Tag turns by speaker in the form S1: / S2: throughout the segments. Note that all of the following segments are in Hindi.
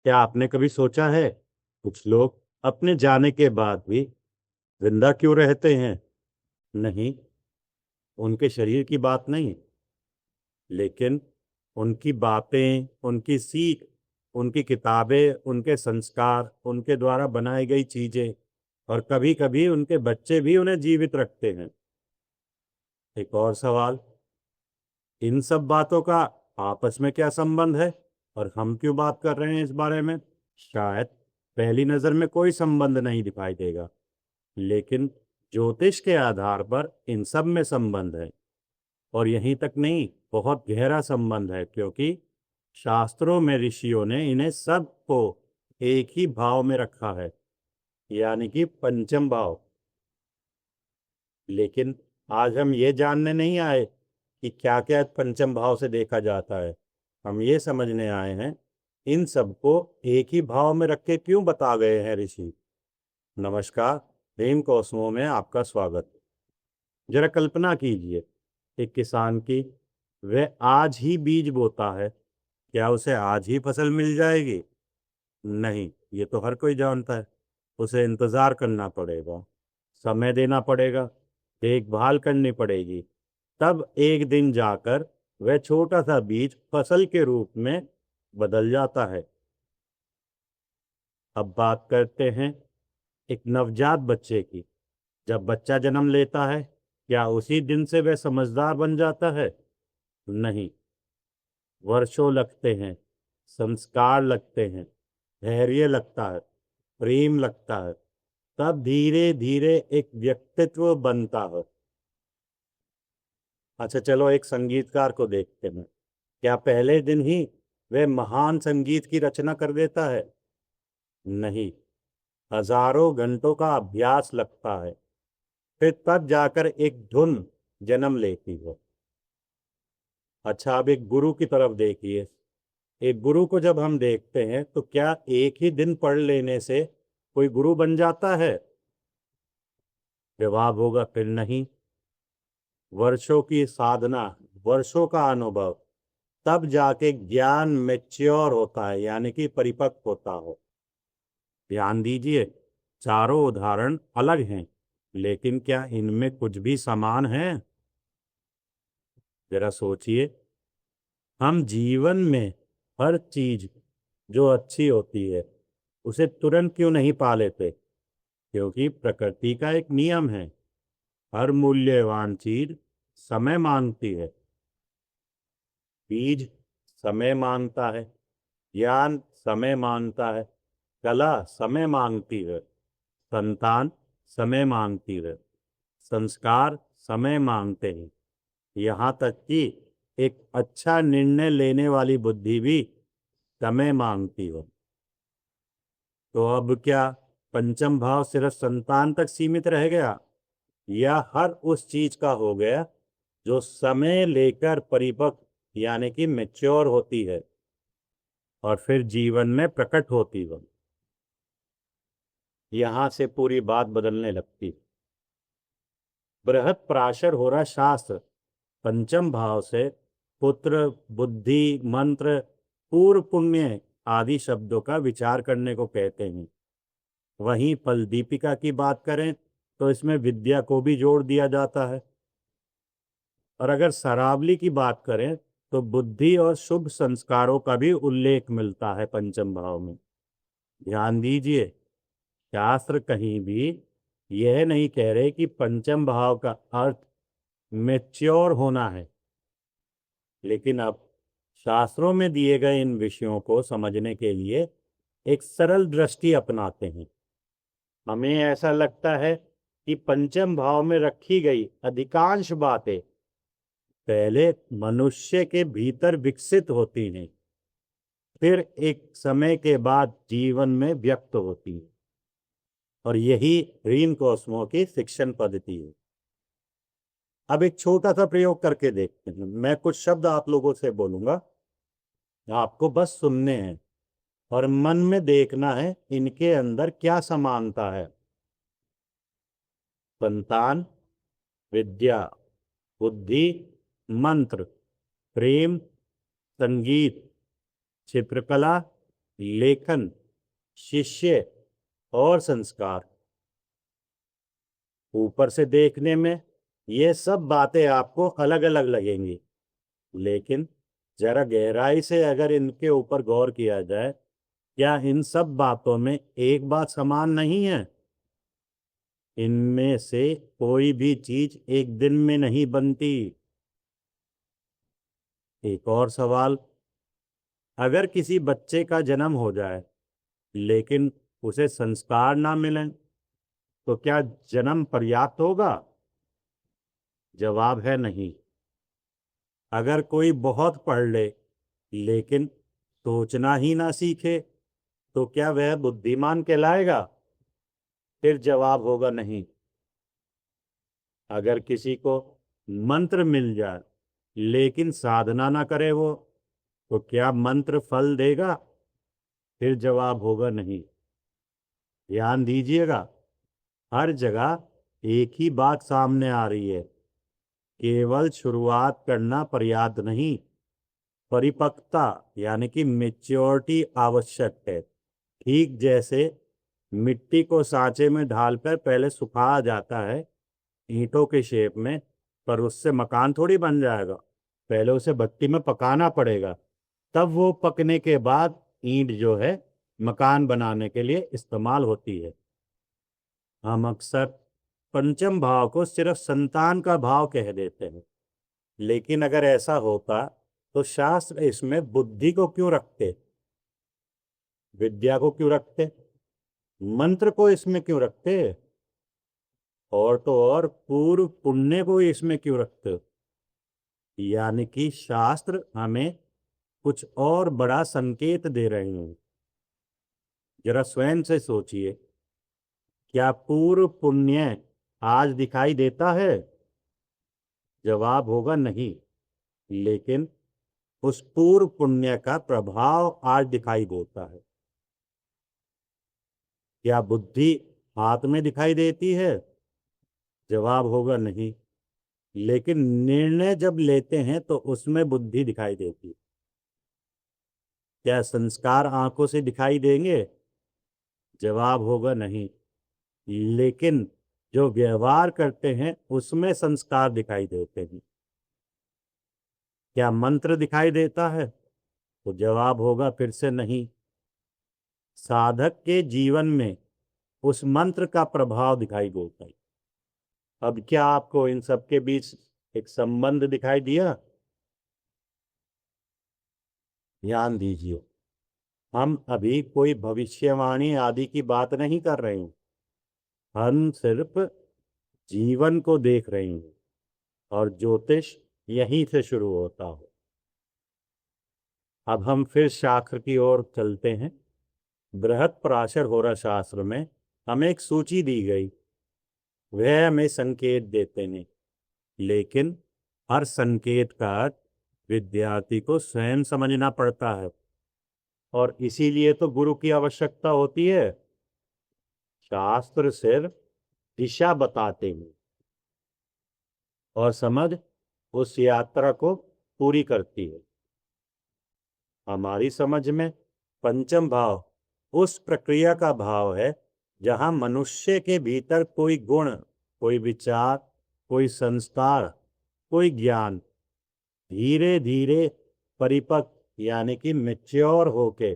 S1: क्या आपने कभी सोचा है कुछ लोग अपने जाने के बाद भी जिंदा क्यों रहते हैं? नहीं, उनके शरीर की बात नहीं, लेकिन उनकी बातें, उनकी सीख, उनकी किताबें, उनके संस्कार, उनके द्वारा बनाई गई चीजें और कभी कभी उनके बच्चे भी उन्हें जीवित रखते हैं। एक और सवाल, इन सब बातों का आपस में क्या संबंध है और हम क्यों बात कर रहे हैं इस बारे में? शायद पहली नजर में कोई संबंध नहीं दिखाई देगा, लेकिन ज्योतिष के आधार पर इन सब में संबंध है। और यहीं तक नहीं, बहुत गहरा संबंध है, क्योंकि शास्त्रों में ऋषियों ने इन्हें सब को एक ही भाव में रखा है, यानी कि पंचम भाव। लेकिन आज हम ये जानने नहीं आए कि क्या क्या पंचम भाव से देखा जाता है। हम ये समझने आए हैं इन सबको एक ही भाव में रख के क्यों बता गए हैं ऋषि। नमस्कार, ड्रीम कॉस्मो में आपका स्वागत। जरा कल्पना कीजिए, एक किसान की, वह आज ही बीज बोता है, क्या उसे आज ही फसल मिल जाएगी? नहीं, ये तो हर कोई जानता है। उसे इंतजार करना पड़ेगा, समय देना पड़ेगा, देखभाल करनी पड़ेगी, तब एक दिन जाकर वह छोटा सा बीज फसल के रूप में बदल जाता है। अब बात करते हैं एक नवजात बच्चे की। जब बच्चा जन्म लेता है, क्या उसी दिन से वह समझदार बन जाता है? नहीं, वर्षों लगते हैं, संस्कार लगते हैं, धैर्य लगता है, प्रेम लगता है, तब धीरे धीरे एक व्यक्तित्व बनता है। अच्छा चलो, एक संगीतकार को देखते हैं। क्या पहले दिन ही वह महान संगीत की रचना कर देता है? नहीं, हजारों घंटों का अभ्यास लगता है, फिर तब जाकर एक धुन जन्म लेती है। अच्छा, अब एक गुरु की तरफ देखिए। एक गुरु को जब हम देखते हैं तो क्या एक ही दिन पढ़ लेने से कोई गुरु बन जाता है? जवाब होगा फिर नहीं। वर्षों की साधना, वर्षों का अनुभव, तब जाके ज्ञान मेच्योर होता है, यानी कि परिपक्व होता हो। ध्यान दीजिए, चारों उदाहरण अलग हैं, लेकिन क्या इनमें कुछ भी समान है? जरा सोचिए, हम जीवन में हर चीज जो अच्छी होती है उसे तुरंत क्यों नहीं पा लेते? क्योंकि प्रकृति का एक नियम है, हर मूल्यवान चीज समय मांगती है। बीज समय मांगता है, ज्ञान समय मांगता है, कला समय मांगती है, संतान समय मांगती है, संस्कार समय मांगते हैं, यहाँ तक कि एक अच्छा निर्णय लेने वाली बुद्धि भी समय मांगती हो। तो अब क्या पंचम भाव सिर्फ संतान तक सीमित रह गया, या हर उस चीज का हो गया जो समय लेकर परिपक्व यानी कि मैच्योर होती है और फिर जीवन में प्रकट होती है? यहां से पूरी बात बदलने लगती। बृहत पराशर हो रहा शास्त्र पंचम भाव से पुत्र, बुद्धि, मंत्र, पूर्व पुण्य आदि शब्दों का विचार करने को कहते हैं। वहीं फल दीपिका की बात करें तो इसमें विद्या को भी जोड़ दिया जाता है। और अगर सरावली की बात करें तो बुद्धि और शुभ संस्कारों का भी उल्लेख मिलता है पंचम भाव में। ध्यान दीजिए, शास्त्र कहीं भी यह नहीं कह रहे कि पंचम भाव का अर्थ मेच्योर होना है, लेकिन अब शास्त्रों में दिए गए इन विषयों को समझने के लिए एक सरल दृष्टि अपनाते हैं। हमें ऐसा लगता है कि पंचम भाव में रखी गई अधिकांश बातें पहले मनुष्य के भीतर विकसित होती हैं, फिर एक समय के बाद जीवन में व्यक्त होती है। और यही रीन कॉस्मो की शिक्षण पद्धति है। अब एक छोटा सा प्रयोग करके देखते हैं। मैं कुछ शब्द आप लोगों से बोलूंगा, आपको बस सुनने हैं और मन में देखना है इनके अंदर क्या समानता है। संतान, विद्या, बुद्धि, मंत्र, प्रेम, संगीत, चित्रकला, लेखन, शिष्य और संस्कार। ऊपर से देखने में ये सब बातें आपको अलग अलग लगेंगी, लेकिन जरा गहराई से अगर इनके ऊपर गौर किया जाए, क्या इन सब बातों में एक बात समान नहीं है? इनमें से कोई भी चीज एक दिन में नहीं बनती। एक और सवाल, अगर किसी बच्चे का जन्म हो जाए लेकिन उसे संस्कार ना मिले तो क्या जन्म पर्याप्त होगा? जवाब है नहीं। अगर कोई बहुत पढ़ ले लेकिन सोचना ही ना सीखे तो क्या वह बुद्धिमान कहलाएगा? फिर जवाब होगा नहीं। अगर किसी को मंत्र मिल जाए लेकिन साधना ना करे वो, तो क्या मंत्र फल देगा? फिर जवाब होगा नहीं। ध्यान दीजिएगा, हर जगह एक ही बात सामने आ रही है। केवल शुरुआत करना पर्याप्त नहीं, परिपक्वता यानी कि मेच्योरिटी आवश्यक है। ठीक जैसे मिट्टी को सांचे में ढालकर पहले सुखाया जाता है ईंटों के शेप में, पर उससे मकान थोड़ी बन जाएगा। पहले उसे भट्टी में पकाना पड़ेगा, तब वो पकने के बाद ईंट जो है मकान बनाने के लिए इस्तेमाल होती है। हम अक्सर पंचम भाव को सिर्फ संतान का भाव कह देते हैं, लेकिन अगर ऐसा होता तो शास्त्र इसमें बुद्धि को क्यों रखते, विद्या को क्यों रखते, मंत्र को इसमें क्यों रखते, और तो और पूर्व पुण्य को इसमें क्यों रखते? यानी कि शास्त्र हमें कुछ और बड़ा संकेत दे रहे हैं। जरा स्वयं से सोचिए, क्या पूर्व पुण्य आज दिखाई देता है? जवाब होगा नहीं, लेकिन उस पूर्व पुण्य का प्रभाव आज दिखाई देता है। क्या बुद्धि हाथ में दिखाई देती है? जवाब होगा नहीं, लेकिन निर्णय जब लेते हैं तो उसमें बुद्धि दिखाई देती है। क्या संस्कार आंखों से दिखाई देंगे? जवाब होगा नहीं, लेकिन जो व्यवहार करते हैं उसमें संस्कार दिखाई देते हैं। क्या मंत्र दिखाई देता है? तो जवाब होगा फिर से नहीं। साधक के जीवन में उस मंत्र का प्रभाव दिखाई देता है। अब क्या आपको इन सब के बीच एक संबंध दिखाई दिया? ध्यान दीजिए, हम अभी कोई भविष्यवाणी आदि की बात नहीं कर रहे हैं, हम सिर्फ जीवन को देख रहे हैं, और ज्योतिष यहीं से शुरू होता हो। अब हम फिर शास्त्र की ओर चलते हैं। बृहत्पराशर होरा शास्त्र में हमें एक सूची दी गई, वह हमें संकेत देते हैं, लेकिन हर संकेत का अर्थ विद्यार्थी को स्वयं समझना पड़ता है, और इसीलिए तो गुरु की आवश्यकता होती है। शास्त्र सिर्फ दिशा बताते हैं और समझ उस यात्रा को पूरी करती है। हमारी समझ में पंचम भाव उस प्रक्रिया का भाव है जहां मनुष्य के भीतर कोई गुण, कोई विचार, कोई संस्कार, कोई ज्ञान धीरे धीरे परिपक्व यानी कि मैच्योर होके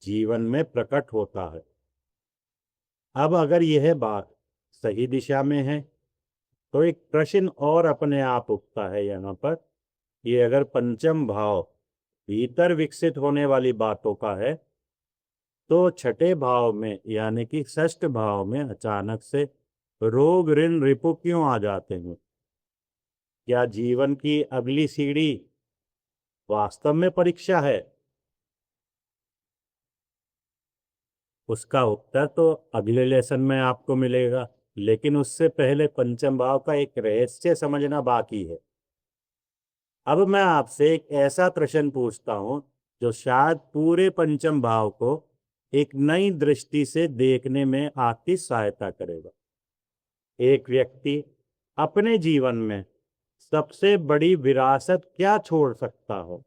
S1: जीवन में प्रकट होता है। अब अगर यह बात सही दिशा में है तो एक प्रश्न और अपने आप उठता है यहाँ पर, ये अगर पंचम भाव भीतर विकसित होने वाली बातों का है तो छठे भाव में यानी कि षष्ठ भाव में अचानक से रोग ऋण रिपु क्यों आ जाते हैं? क्या जीवन की अगली सीढ़ी वास्तव में परीक्षा है? उसका उत्तर तो अगले लेसन में आपको मिलेगा, लेकिन उससे पहले पंचम भाव का एक रहस्य समझना बाकी है। अब मैं आपसे एक ऐसा प्रश्न पूछता हूं जो शायद पूरे पंचम भाव को एक नई दृष्टि से देखने में आपकी सहायता करेगा। एक व्यक्ति अपने जीवन में सबसे बड़ी विरासत क्या छोड़ सकता हो?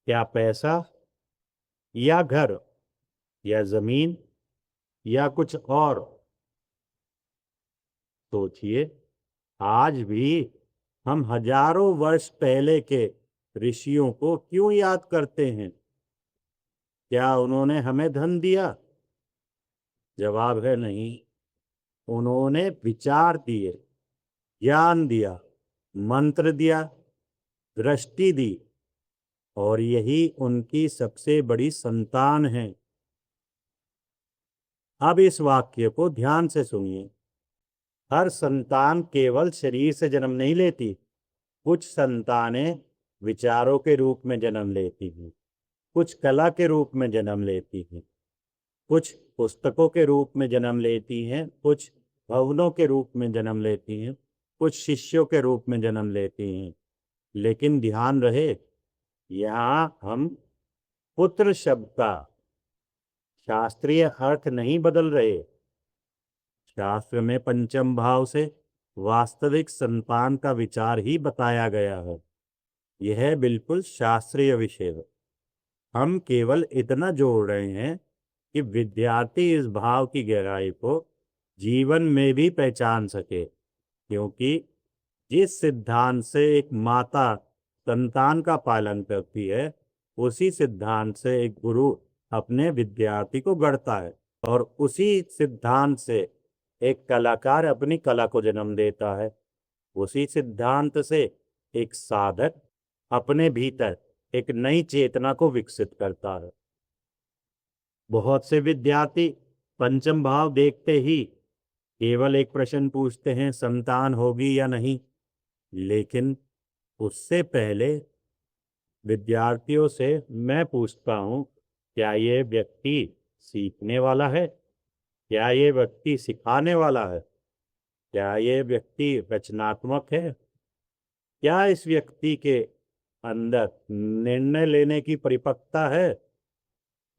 S1: क्या पैसा, या घर या जमीन या कुछ और? सोचिए, आज भी हम हजारों वर्ष पहले के ऋषियों को क्यों याद करते हैं? क्या उन्होंने हमें धन दिया? जवाब है नहीं। उन्होंने विचार दिए, ज्ञान दिया, मंत्र दिया, दृष्टि दी, और यही उनकी सबसे बड़ी संतान है। अब इस वाक्य को ध्यान से सुनिए। हर संतान केवल शरीर से जन्म नहीं लेती। कुछ संतानें विचारों के रूप में जन्म लेती हैं, कुछ कला के रूप में जन्म लेती हैं, कुछ पुस्तकों के रूप में जन्म लेती हैं, कुछ भवनों के रूप में जन्म लेती हैं, कुछ शिष्यों के रूप में जन्म लेती हैं। लेकिन ध्यान रहे, यहाँ हम पुत्र शब्द का शास्त्रीय अर्थ नहीं बदल रहे। शास्त्र में पंचम भाव से वास्तविक संतान का विचार ही बताया गया है। यह बिल्कुल शास्त्रीय विषय है। हम केवल इतना जोड़ रहे हैं कि विद्यार्थी इस भाव की गहराई को जीवन में भी पहचान सके, क्योंकि जिस सिद्धांत से एक माता संतान का पालन करती है, उसी सिद्धांत से एक गुरु अपने विद्यार्थी को गढ़ता है, और उसी सिद्धांत से एक कलाकार अपनी कला को जन्म देता है। उसी सिद्धांत से एक साधक अपने भीतर एक नई चेतना को विकसित करता है। बहुत से विद्यार्थी पंचम भाव देखते ही केवल एक प्रश्न पूछते हैं, संतान होगी या नहीं। लेकिन उससे पहले विद्यार्थियों से मैं पूछता हूँ, क्या ये व्यक्ति सीखने वाला है? क्या ये व्यक्ति सिखाने वाला है? क्या ये व्यक्ति रचनात्मक है? क्या इस व्यक्ति के अंदर निर्णय लेने की परिपक्वता है?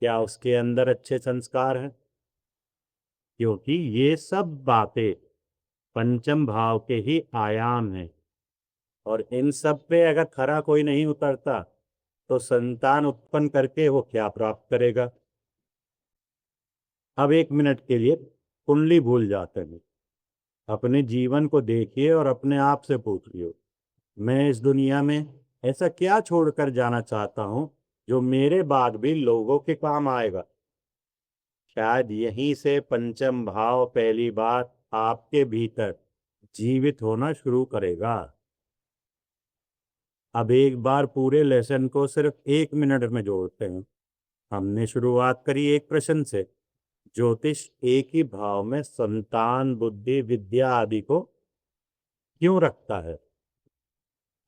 S1: क्या उसके अंदर अच्छे संस्कार हैं? क्योंकि ये सब बातें पंचम भाव के ही आयाम हैं, और इन सब पे अगर खरा कोई नहीं उतरता तो संतान उत्पन्न करके वो क्या प्राप्त करेगा? अब एक मिनट के लिए कुंडली भूल जाते हैं। अपने जीवन को देखिए और अपने आप से पूछिए, मैं इस दुनिया में ऐसा क्या छोड़कर जाना चाहता हूं जो मेरे बाद भी लोगों के काम आएगा? शायद यहीं से पंचम भाव पहली बार आपके भीतर जीवित होना शुरू करेगा। अब एक बार पूरे लेसन को सिर्फ 1 मिनट में जोड़ते हैं। हमने शुरुआत करी एक प्रश्न से, ज्योतिष एक ही भाव में संतान, बुद्धि, विद्या आदि को क्यों रखता है?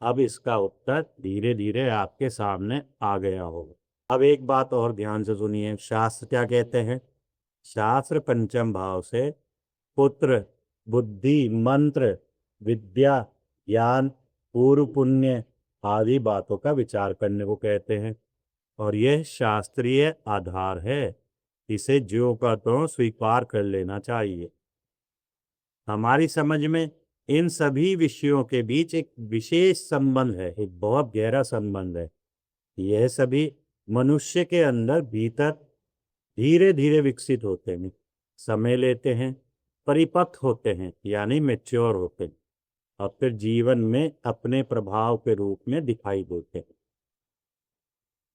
S1: अब इसका उत्तर धीरे धीरे आपके सामने आ गया होगा। अब एक बात और ध्यान से सुनिए, शास्त्र क्या कहते हैं? शास्त्र पंचम भाव से पुत्र, बुद्धि, मंत्र, विद्या, ज्ञान, पूर्व पुण्य आदि बातों का विचार करने को कहते हैं, और यह शास्त्रीय आधार है। इसे ज्यों का त्यों स्वीकार कर लेना चाहिए। हमारी समझ में इन सभी विषयों के बीच एक विशेष संबंध है, एक बहुत गहरा संबंध है। यह सभी मनुष्य के अंदर भीतर धीरे धीरे विकसित होते हैं, समय लेते हैं, परिपक्व होते हैं यानी मैच्योर होते हैं, और फिर जीवन में अपने प्रभाव के रूप में दिखाई देते हैं।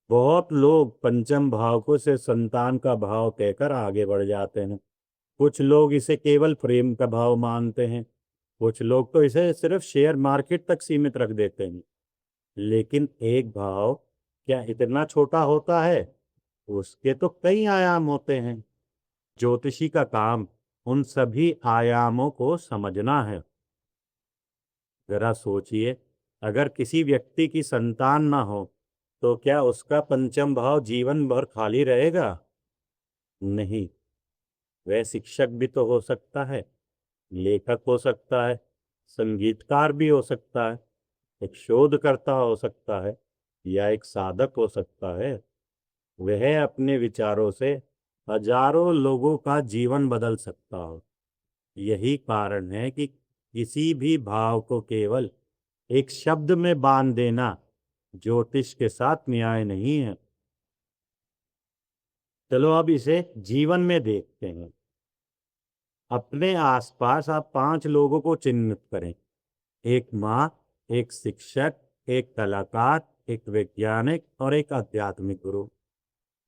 S1: बहुत लोग पंचम भाव को से संतान का भाव कहकर आगे बढ़ जाते हैं। कुछ लोग इसे केवल प्रेम का भाव मानते हैं, कुछ लोग तो इसे सिर्फ शेयर मार्केट तक सीमित रख देते हैं। लेकिन एक भाव क्या इतना छोटा होता है? उसके तो कई आयाम होते हैं। ज्योतिषी का काम उन सभी आयामों को समझना है। जरा सोचिए, अगर किसी व्यक्ति की संतान ना हो तो क्या उसका पंचम भाव जीवन भर खाली रहेगा? नहीं। वह शिक्षक भी तो हो सकता है, लेखक हो सकता है, संगीतकार भी हो सकता है, एक शोधकर्ता हो सकता है, या एक साधक हो सकता है। वह अपने विचारों से हजारों लोगों का जीवन बदल सकता हो। यही कारण है कि किसी भी भाव को केवल एक शब्द में बांध देना ज्योतिष के साथ न्याय नहीं है। चलो अब इसे जीवन में देखते हैं। अपने आसपास आप 5 लोगों को चिन्हित करें। एक माँ, एक शिक्षक, एक कलाकार, एक वैज्ञानिक और एक आध्यात्मिक गुरु।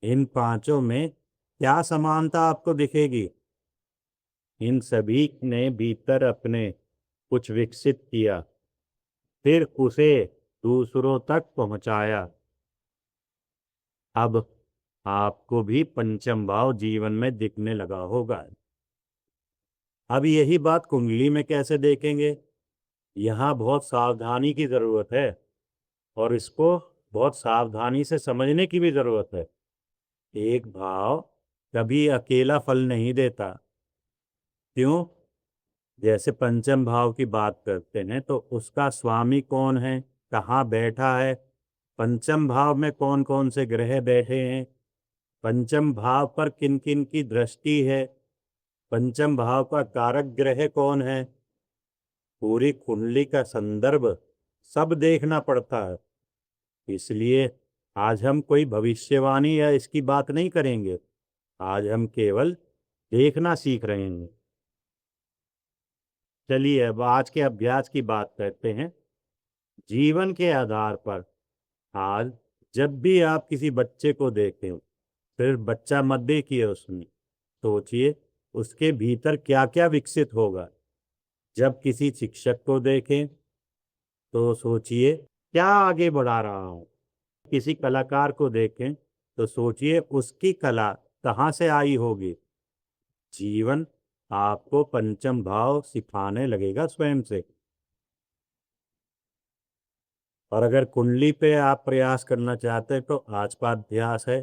S1: इन पांचों में क्या समानता आपको दिखेगी? इन सभी ने भीतर अपने कुछ विकसित किया, फिर उसे दूसरों तक पहुंचाया। अब आपको भी पंचम भाव जीवन में दिखने लगा होगा। अब यही बात कुंडली में कैसे देखेंगे? यहाँ बहुत सावधानी की जरूरत है और इसको बहुत सावधानी से समझने की भी जरूरत है। एक भाव कभी अकेला फल नहीं देता। क्यों? जैसे पंचम भाव की बात करते हैं तो उसका स्वामी कौन है, कहाँ बैठा है, पंचम भाव में कौन कौन से ग्रह बैठे हैं, पंचम भाव पर किन किन की दृष्टि है, पंचम भाव का कारक ग्रह कौन है, पूरी कुंडली का संदर्भ सब देखना पड़ता है। इसलिए आज हम कोई भविष्यवाणी या इसकी बात नहीं करेंगे। आज हम केवल देखना सीख रहे हैं। चलिए अब आज के अभ्यास की बात करते हैं। जीवन के आधार पर आज जब भी आप किसी बच्चे को देखें, सिर्फ बच्चा मत देखिए, उसमें सोचिए उसके भीतर क्या क्या विकसित होगा। जब किसी शिक्षक को देखें तो सोचिए क्या आगे बढ़ा रहा हूं। किसी कलाकार को देखें तो सोचिए उसकी कला कहाँ से आई होगी। जीवन आपको पंचम भाव सिखाने लगेगा स्वयं से। और अगर कुंडली पे आप प्रयास करना चाहते हैं तो आज का अभ्यास है,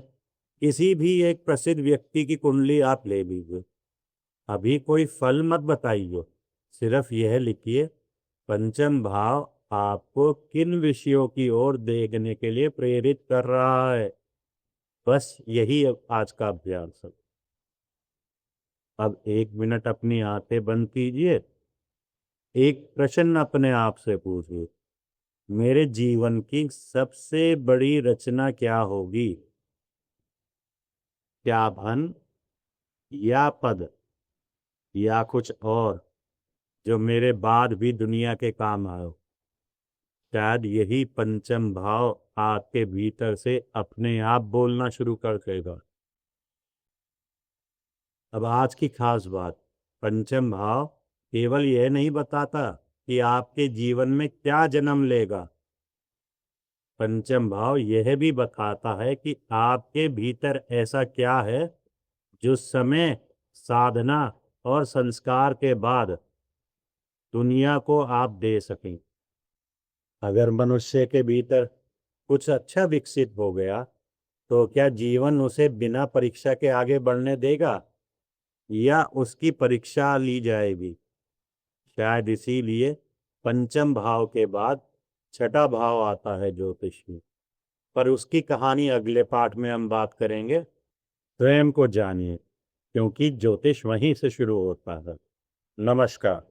S1: किसी भी एक प्रसिद्ध व्यक्ति की कुंडली आप ले लीजिए। अभी कोई फल मत बताइए, सिर्फ यह लिखिए पंचम भाव आपको किन विषयों की ओर देखने के लिए प्रेरित कर रहा है। बस यही आज का अभ्यास है। अब 1 मिनट अपनी आंखें बंद कीजिए। एक प्रश्न अपने आप से पूछिए, मेरे जीवन की सबसे बड़ी रचना क्या होगी? क्या धन या पद या कुछ और जो मेरे बाद भी दुनिया के काम आए? शायद यही पंचम भाव आपके भीतर से अपने आप बोलना शुरू कर देगा। अब आज की खास बात, पंचम भाव केवल यह नहीं बताता कि आपके जीवन में क्या जन्म लेगा। पंचम भाव यह भी बताता है कि आपके भीतर ऐसा क्या है जो समय, साधना और संस्कार के बाद दुनिया को आप दे सकें। अगर मनुष्य के भीतर कुछ अच्छा विकसित हो गया तो क्या जीवन उसे बिना परीक्षा के आगे बढ़ने देगा या उसकी परीक्षा ली जाएगी? शायद इसीलिए पंचम भाव के बाद छठा भाव आता है ज्योतिष में। पर उसकी कहानी अगले पाठ में हम बात करेंगे। स्वयं को जानिए, क्योंकि ज्योतिष वहीं से शुरू होता है। नमस्कार।